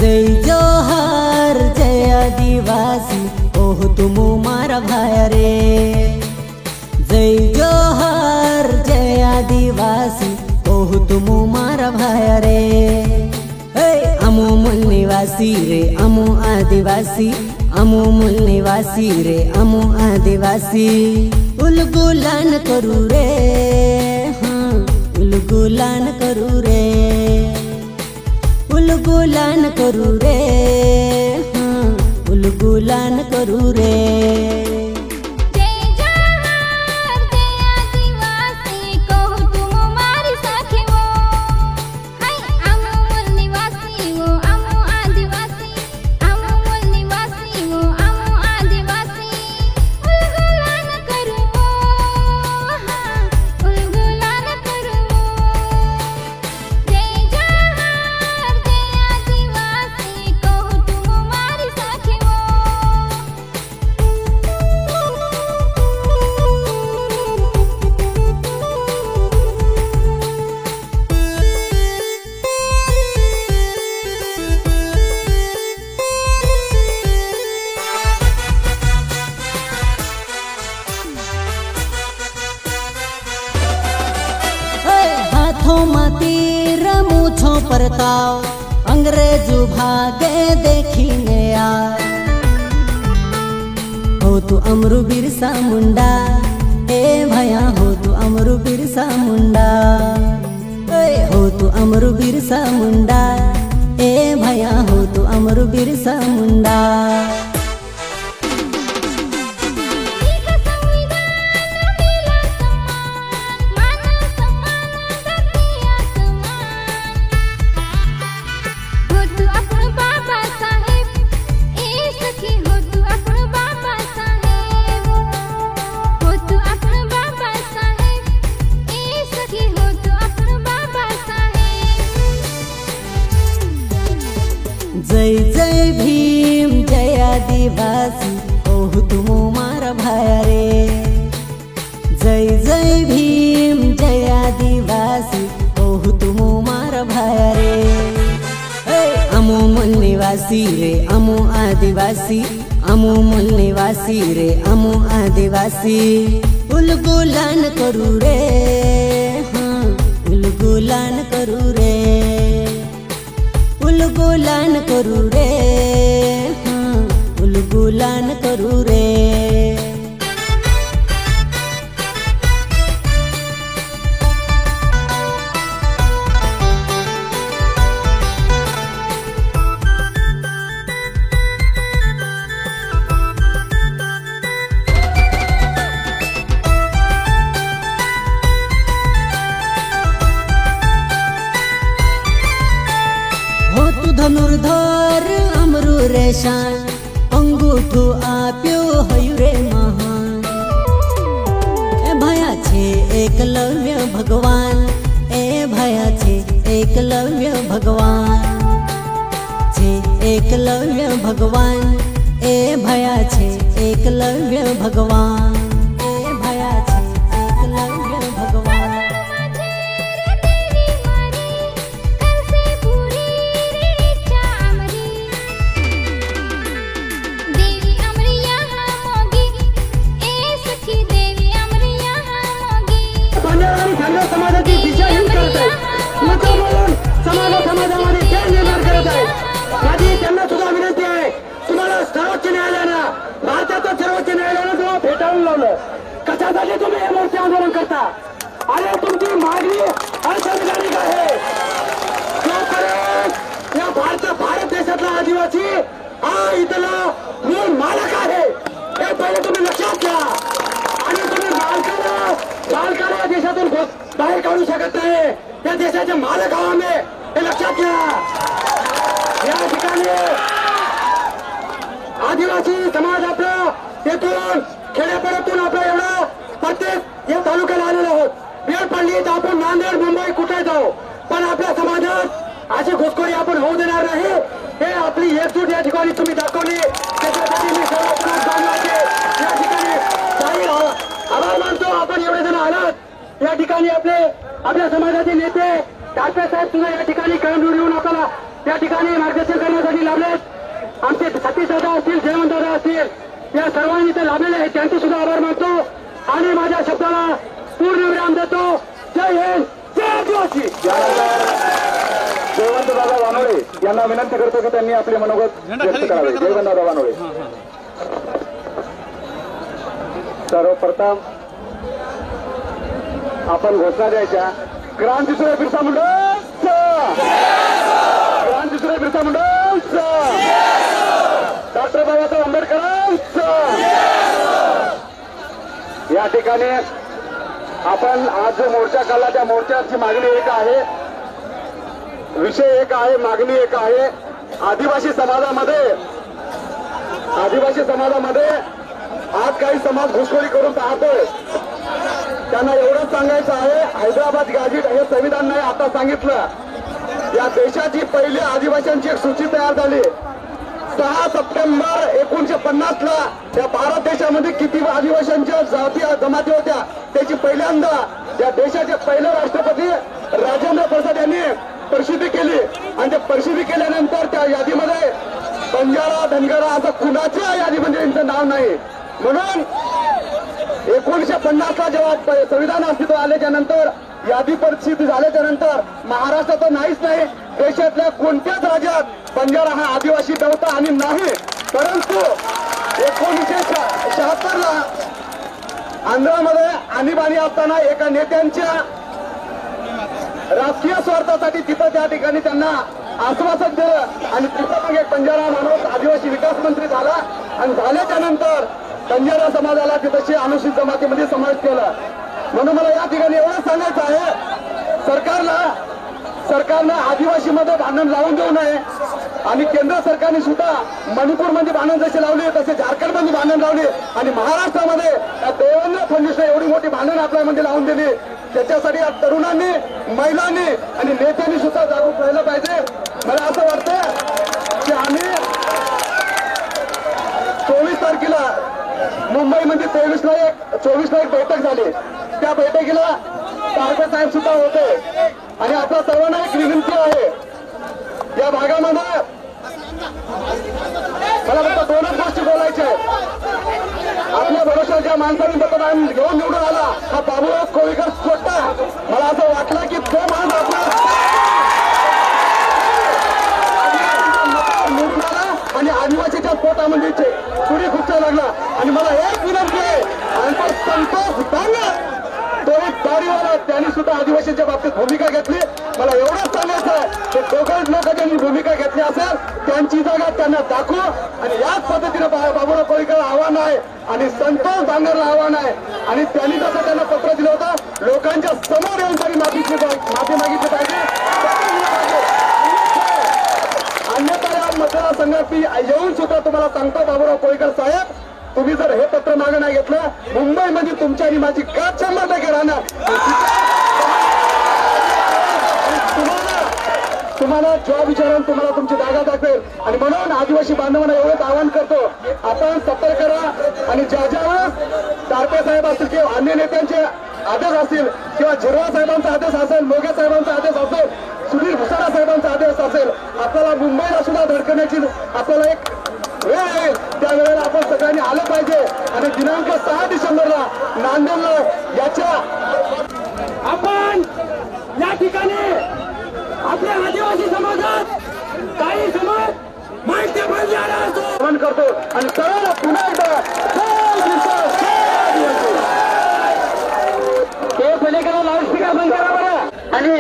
जय जोहार जय आदिवासी ओह तुम मारा भाई रे। जय जोहार जय आदिवासी ओह तुम मारा भाई रे। अमो मूल निवासी रे अमो आदिवासी, अमो मूल निवासी रे अमो आदिवासी। उलगुलान करू रे, हाँ उलगुलान करू रे, उलगुलान करू रे, हाँ उलगुलान करू रे। तीर मूछो परताव अंग्रेजू भागे देखीने आ। हो तू अमरू बिरसा मुंडा ए भया, हो तू अमरू बिरसा मुंडा, हो तू अमरू बिरसा मुंडा ए भया, हो तू अमरू बिरसा मुंडा। जय जय भीम जय आदिवासी ओह तुम मारा भाई रे। जय जय भीम जय आदिवासी ओह तुम मारा भाई रे। अमो मूल निवासी रे अमो आदिवासी, अमो मूल निवासी रे अमो आदिवासी। उलगुलान करू रे, हाँ उलगुलान करू रे, उलगुलान करू रे, हाँ उलगुलान करू रे। धनुर्धर अमरू रेशान अंगूठो आप्यो हयु रे महान। ए भया छे एकलव्य भगवान, ए भया छे एकलव्य भगवान, छे एकलव्य भगवान, ए भया छे एकलव्य भगवान, ए भया छे एकलव्य भगवान। समाजाची दिशाहीन करत आहे, नको म्हणून समाजामध्ये तेढ निर्माण करत आहे। माझी त्यांना सुद्धा विनंती आहे, तुम्हाला सर्वोच्च न्यायालयानं, भारताचं सर्वोच्च न्यायालयानं जेव्हा फेटाळून लावलं, कशासाठी तुम्ही हे मोर्चे आंदोलन करता? अरे तुमची मागणी असंविधानिक आहे। या भारत देशातला आदिवासी हा इथला मूळ मालक आहे, हे पहिले तुम्ही लक्षात घ्या। आणि तुम्ही मालकाला या देशातून बाहेर काढू शकत नाही, या देशाचे मालक आहोत आम्ही, हे लक्षात घ्या। या ठिकाणी आदिवासी समाज आपला येथून खेड्यापाड्यातून आपला एवढा प्रत्येक या तालुक्याला आलेलो आहोत। वेळ पडली तर आपण नांदेड मुंबई कुठे जाऊ, पण आपल्या समाजात अशी घुसखोरी आपण होऊ देणार नाही, हे आपली एकजूट या ठिकाणी तुम्ही दाखवली। त्याच्यासाठी मी सर्व या ठिकाणी आभार मानतो। आपण एवढे जण आलात, या ठिकाणी आपल्या समाजाचे नेते टाकरे साहेब सुद्धा या ठिकाणी कळमनुरी येऊन आपल्याला त्या ठिकाणी मार्गदर्शन करण्यासाठी लाभलेत आमचे सतीश दादा असतील, जयवंत दादा असतील, या सर्वांनी ते लाभलेले आहेत, त्यांचे सुद्धा आभार मानतो आणि माझ्या शब्दाला पूर्ण विराम देतो. जय हिंद, जय आदिवासी. जयवंत दादा वानोळे यांना विनंती करतो की त्यांनी आपले मनोगत व्यक्त करावे. जयवंत दादा वानोळे. सर्वप्रथम आपण घोषणा द्यायच्या. क्रांतीसूर्य बिरसा मुंडा, क्रांतीसूर्य बिरसा मुंडा, डॉक्टर बाबासाहेब आंबेडकर. या ठिकाणी आपण आज जो मोर्चा काढला त्या मोर्चाची मागणी एक आहे, विषय एक आहे, मागणी एक आहे. आदिवासी समाजामध्ये आज काही समाज घुसखोरी करून पाहतोय. त्यांना एवढंच सांगायचं आहे, हैदराबाद गॅझेट हे संविधान नाही. आता सांगितलं या देशाची पहिली आदिवासींची एक सूची तयार झाली 6 सप्टेंबर 1950 ला. या भारत देशामध्ये किती आदिवासींच्या जाती जमाती होत्या त्याची पहिल्यांदा या देशाचे पहिले राष्ट्रपती राजेंद्र प्रसाद यांनी प्रसिद्धी केली. आणि ते प्रसिद्धी केल्यानंतर त्या यादीमध्ये बंजारा धनगरा असं कुणाच्या यादीमध्ये यांचं नाव नाही. म्हणून 1950 ला जेव्हा संविधान अस्तित्वात आल्याच्या नंतर यादी प्रसिद्ध झाल्याच्या नंतर महाराष्ट्रात तर नाहीच नाही, देशातल्या कोणत्याच राज्यात बंजारा हा आदिवासी नव्हता आणि नाही. परंतु 1976 ला आंध्रामध्ये आणीबाणी असताना एका नेत्यांच्या राजकीय स्वार्थासाठी तिथं त्या ठिकाणी त्यांना आश्वासन दिलं आणि तिथं मग एक बंजारा माणूस आदिवासी विकास मंत्री झाला आणि झाल्याच्या नंतर बंजारा समाजाला तिथं अनुसूचित जमातीमध्ये समावेश केला. म्हणून मला या ठिकाणी एवढं सांगायचं आहे, सरकारनं आदिवासीमध्ये भांडण लावून देऊ नये. आणि केंद्र सरकारने सुद्धा मणिपूरमध्ये भांडण जसे लावले तसे झारखंडमध्ये भांडण लावले आणि महाराष्ट्रामध्ये देवेंद्र फडणवीसने एवढी मोठी भांडण आपल्यामध्ये लावून दिली. त्याच्यासाठी या तरुणांनी, महिलांनी आणि नेत्यांनी सुद्धा जागरूक राहिलं पाहिजे. मला असं वाटतं की आम्ही 24 तारखेला मुंबईमध्ये 24 ला एक बैठक झाली. त्या बैठकीला ठाकरे साहेब सुद्धा होते आणि आपल्या सर्वांना एक विनंती आहे, या भागामध्ये मला फक्त 2च गोष्टी बोलायच्या आहेत. आपल्या भरोशाच्या माणसाने मतदान घेऊन निवडून आला हा बाबूराव कोळीकर छोटा. मला असं वाटलं की तो माणूस आपला निवडून आला आणि आदिवासीच्या पोटामध्ये पुढे खुपसा लागला. आणि मला एक विनंती आहे, आणि संतोष बांगर तो एक दाढीवाला, त्यांनी सुद्धा आदिवासीच्या बाबतीत भूमिका घेतली. मला एवढंच सांगायचं आहे की दोघं लोक ज्यांनी भूमिका घेतली असेल त्यांची जागा त्यांना दाखवू. आणि याच पद्धतीने बाबूराव कोळीकरला आव्हान आहे आणि संतोष बांगरला आव्हान आहे. आणि त्यांनी जसं त्यांना पत्र दिलं होतं लोकांच्या समोर येऊन त्यांनी माफी मागितली पाहिजे. अन्यथा या मतदारसंघात मी येऊन सुद्धा तुम्हाला सांगतो बाबूराव कोळीकर साहेब, तुम्ही जर हे पत्र मागे नाही घेतलं मुंबईमध्ये तुमची आणि माझी गाठ 100% राहणार. तुम्हाला जॉब विचारून तुम्हाला तुमची जागा दाखवेल. आणि म्हणून आदिवासी बांधवांना एवढंच आवाहन करतो, आपण सतर्क करा आणि ज्या तारके साहेब असतील किंवा अन्य नेत्यांचे आदेश असतील किंवा झिरवा साहेबांचा आदेश असेल, मोगे साहेबांचा आदेश असेल, सुधीर भुसारा साहेबांचा आदेश असेल, आपल्याला मुंबईला सुद्धा धडकण्याची आपल्याला एक वेळ येईल. त्यावेळेला आपण सगळ्यांनी आलं पाहिजे. आणि दिनांक 6 डिसेंबरला नांदेडला याच्या आपण या ठिकाणी आपल्या आदिवासी समाजात काही समाज माहिती आवाहन करतो आणि सर्वांना पुन्हा एकदा हे पलीकडे लाऊडस्पीकर बंद करा बरं. आणि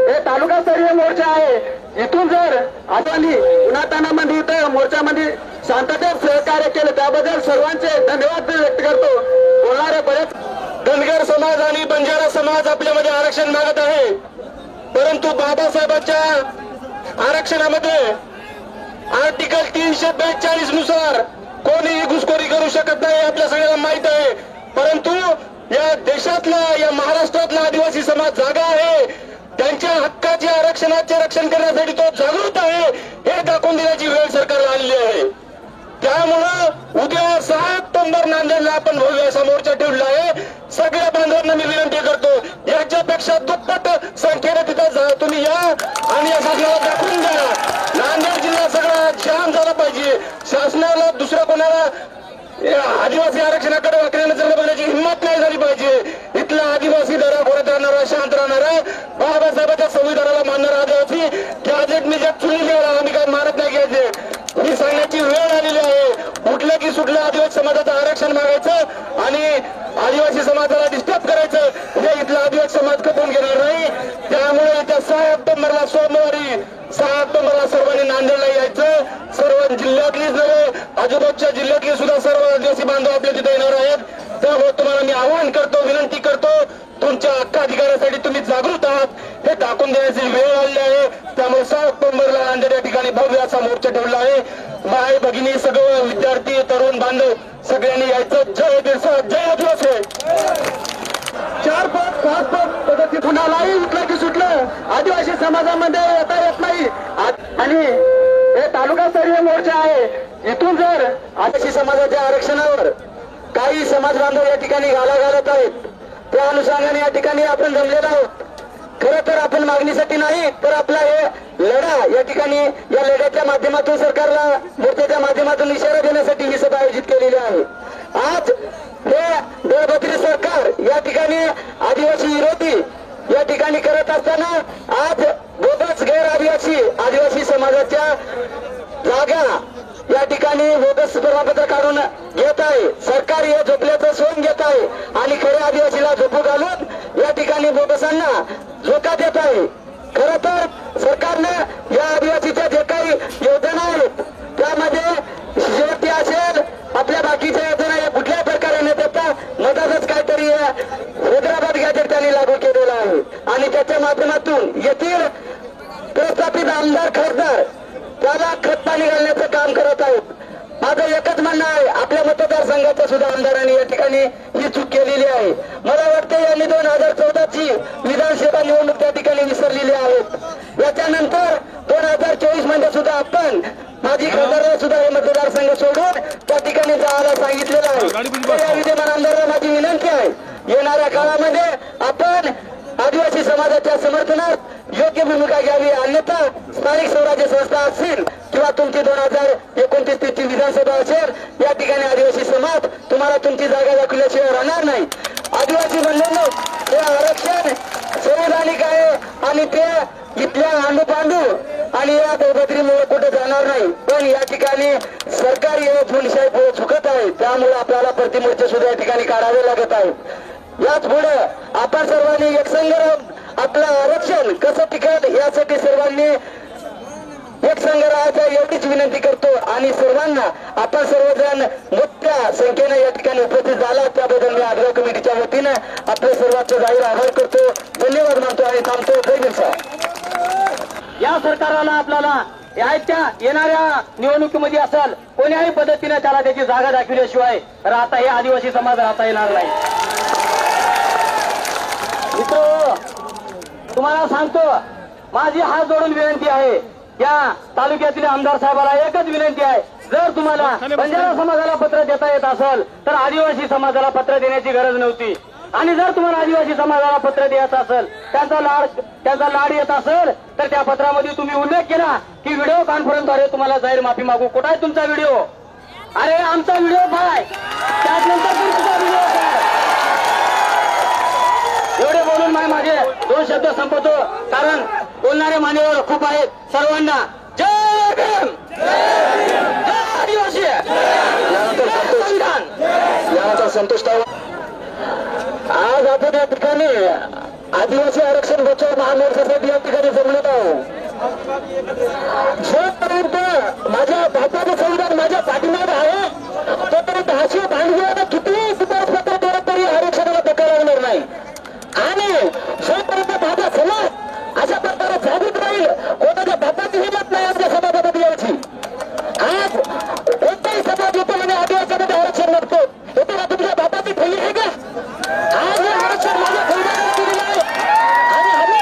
हे तालुकास्तरीय मोर्चा आहे. इथून जर आपण उन्हातानामध्ये इथं मोर्चामध्ये शांततेत सहकार्य केलं त्याबद्दल सर्वांचे धन्यवाद व्यक्त करतो. बोलणारे बरेच धनगर समाज आणि बंजारा समाज आपल्यामध्ये आरक्षण मागत आहे, परंतु बाबासाहेबांच्या आरक्षणामध्ये आर्टिकल 342 नुसार कोणीही घुसखोरी करू शकत नाही आपल्या सगळ्यांना माहित आहे. परंतु या देशातला, या महाराष्ट्रातला आदिवासी समाज जागा आहे, त्यांच्या हक्काचे आरक्षणाचे रक्षण करण्यासाठी तो जागृत आहे हे दाखवून देण्याची वेळ सरकारला आलेली आहे. त्यामुळं उद्या 6 ऑक्टोबर नांदेडला आपण भव्य असा मोर्चा ठेवला आहे. सगळ्या बांधवांना मी विनंती करतो, याच्यापेक्षा दुप्पट संख्येने तिथं तुम्ही या आणि या शासनाला दाखवून द्या. नांदेड जिल्हा सगळा जाम झाला पाहिजे. शासनाला दुसऱ्या कोणाला आदिवासी आरक्षणाकडे वाकड्या नजरेने बघण्याची हिंमत नाही झाली पाहिजे. इथला आदिवासी दराखोऱ्यात राहणारा, शांत राहणारा, बाबासाहेबांच्या संविधानाला मानणारा आदिवासी गॅजेट निजेट चुनी द्यायला आम्ही काय मारत नाही. गॅजेट ही सांगण्याची वेळ आलेली आहे. उठलं की सुटलं आदिवासी समाजाचं आरक्षण मागायचं आणि आदिवासी समाजाला डिस्टर्ब करायचं हे इथला आदिवासी समाज खपवून घेणार नाही. त्यामुळे येत्या 6 ऑक्टोबरला सोमवारी 6 ऑक्टोबरला सर्वांनी नांदेडला यायचं. सर्व जिल्ह्यातलीच नव्हे, आजूबाजूच्या जिल्ह्यातली सुद्धा सर्व आदिवासी बांधव आपल्या तिथे येणार आहेत. त्यामुळे तुम्हाला मी आवाहन करतो, विनंती करतो, तुमच्या हक्क अधिकारासाठी तुम्ही जागृत आहात हे दाखवून देण्याची वेळ आलेली आहे. त्यामुळे 6 ऑक्टोबरला नांदेड या ठिकाणी भव्य असा मोर्चा ठेवला आहे. माय भगिनी सगळं विद्यार्थी तरुण बांधव सगळ्यांनी यायचं. जय बिरसा, जय आदिवासी. 4-5 पद्धती कुणालाही उठलं की सुटलं आदिवासी समाजामध्ये येता येत नाही. आणि हे तालुकास्तरीय मोर्चा आहे. इथून जर आदिवासी समाजाच्या आरक्षणावर काही समाज बांधव या ठिकाणी गाला घालत आहेत, त्या अनुषंगाने या ठिकाणी आपण जमलेलो आहोत. खरं तर आपण मागणीसाठी नाही तर आपला हे लढा या ठिकाणी या लढ्याच्या माध्यमातून सरकारला मोर्चाच्या माध्यमातून इशारा देण्यासाठी ही सभा आयोजित केलेली आहे. आज हे दळभद्री सरकार या ठिकाणी आदिवासी विरोधी या ठिकाणी करत असताना आज बोगस गैर आदिवासी समाजाच्या जागा या ठिकाणी बोगस प्रमाणपत्र काढून घेत आहे. सरकार हे झोपल्याचं सोन घेत आहे आणि खऱ्या आदिवासीला झोपू घालून या ठिकाणी बोगसांना धोका देत आहे. खरं तर सरकारनं या आदिवासीच्या जे काही योजना आहेत त्यामध्ये शेती असेल, आपल्या बाकीच्या योजना या कुठल्याही प्रकारे न देता मधातच काहीतरी हैदराबाद गॅजेट त्यांनी लागू केलेला आहे आणि त्याच्या माध्यमातून येथील प्रस्थापित आमदार खासदार त्याला खत पाणी घालण्याचं काम करत आहेत. माझं एकच म्हणणं आहे, आपल्या मतदारसंघाच्या सुद्धा आमदारांनी या ठिकाणी ही चूक केलेली आहे. मला वाटतं यांनी 2014ची विधानसभा निवडणूक त्या ठिकाणी विसरलेली आहेत. याच्यानंतर 2024 मध्ये सुद्धा आपण माजी खासदारांना सुद्धा हे मतदारसंघ सोडून त्या ठिकाणी जायला सांगितलेलं आहे. या विद्यमान आमदारांना माझी विनंती आहे, येणाऱ्या काळामध्ये आपण आदिवासी समाजाच्या समर्थनात योग्य भूमिका घ्यावी. अन्यथा स्थानिक स्वराज्य संस्था असतील किंवा तुमची 2029 ची विधानसभा असेल, या ठिकाणी आदिवासी समाज तुम्हाला तुमची जागा दाखवल्याशिवाय राहणार नाही. आदिवासी म्हणलेलं हे आरक्षण संवैधानिक आहे आणि ते इथल्या आंडूपांडू आणि या दळभद्रीमुळे कुठे जाणार नाही. पण या ठिकाणी सरकारी फुलशाही पुढे झुकत आहे. त्यामुळे आपल्याला प्रतिमोर्चे सुद्धा या ठिकाणी काढावे लागत आहे. याच पुढे आपण सर्वांनी एकसंघ आपलं आरक्षण कसं टिकेल यासाठी सर्वांनी एकसंघ राहायचा एवढीच विनंती करतो आणि सर्वांना आपण सर्वजण मोठ्या संख्येने या ठिकाणी उपस्थित झाला त्याबद्दल मी आग्रह कमिटीच्या वतीनं आपले सर्वांचे जाहीर आभार करतो. धन्यवाद मानतो आणि थांबतो. जय बिरसा. या सरकारला आपल्याला याच्या येणाऱ्या निवडणुकीमध्ये असेल कोण्याही पद्धतीने त्याला त्याची जागा दाखविल्याशिवाय राहता हे आदिवासी समाज राहता येणार नाही. मित्र, तुम्हाला सांगतो, माझी हात जोडून विनंती आहे, या तालुक्यातील आमदार साहेबाला एकच विनंती आहे, जर तुम्हाला बंजारा समाजाला पत्र देता येत असेल तर आदिवासी समाजाला पत्र देण्याची गरज नव्हती. आणि जर तुम्हाला आदिवासी समाजाला पत्र द्यायचं असेल, त्यांचा लाड येत असेल तर त्या पत्रामध्ये तुम्ही उल्लेख केला की व्हिडिओ कॉन्फरन्सद्वारे तुम्हाला जाहीर माफी मागू. कुठं आहे तुमचा व्हिडिओ? अरे आमचा व्हिडिओ काय, त्यानंतर तुमचा व्हिडिओ काय? एवढे बोलून माझे 2 शब्द संपवतो, कारण बोलणारे मान्यवर खूप आहेत. सर्वांना जय भीम, जय आदिवासी, संविधान. याचा संतोष. आज आपण या ठिकाणी आदिवासी आरक्षण बचाव महामोर्चासाठी या ठिकाणी जमलेत आहोत. जोपर्यंत माझ्या भारताचं संविधान माझ्या पाठीमागे आहे तोपर्यंत हाशी भांडवल किती पत्र दिलं तरी आरक्षणाला धक्का लागणार नाही. आणि जोपर्यंत माझा समाज अशा प्रकारे जागृत राहील, कोणाच्या बापाची हिंमत नाही आमच्या समाजामध्ये यायची. आज कोणताही समाज येतो आणि आदिवासीमध्ये आरक्षण नसतो, येतो का तुमच्या बापाची फैली आहे का? आज हे आरक्षण माझ्या संविधानाने दिलेलं आहे आणि आम्ही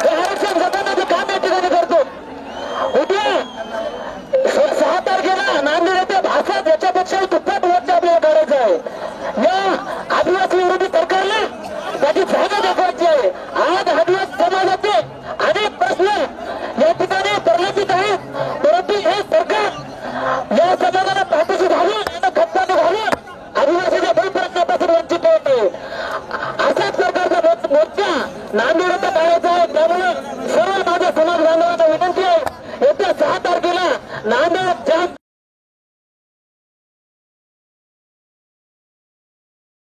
हे आरक्षण जगण्याचे काम या ठिकाणी करतो. उद्या विरुद्ध करायचं आहे. त्यामुळे सर्व माझ्या समाज बांधवांना विनंती आहे, येत्या 6 तारखेला नांदेड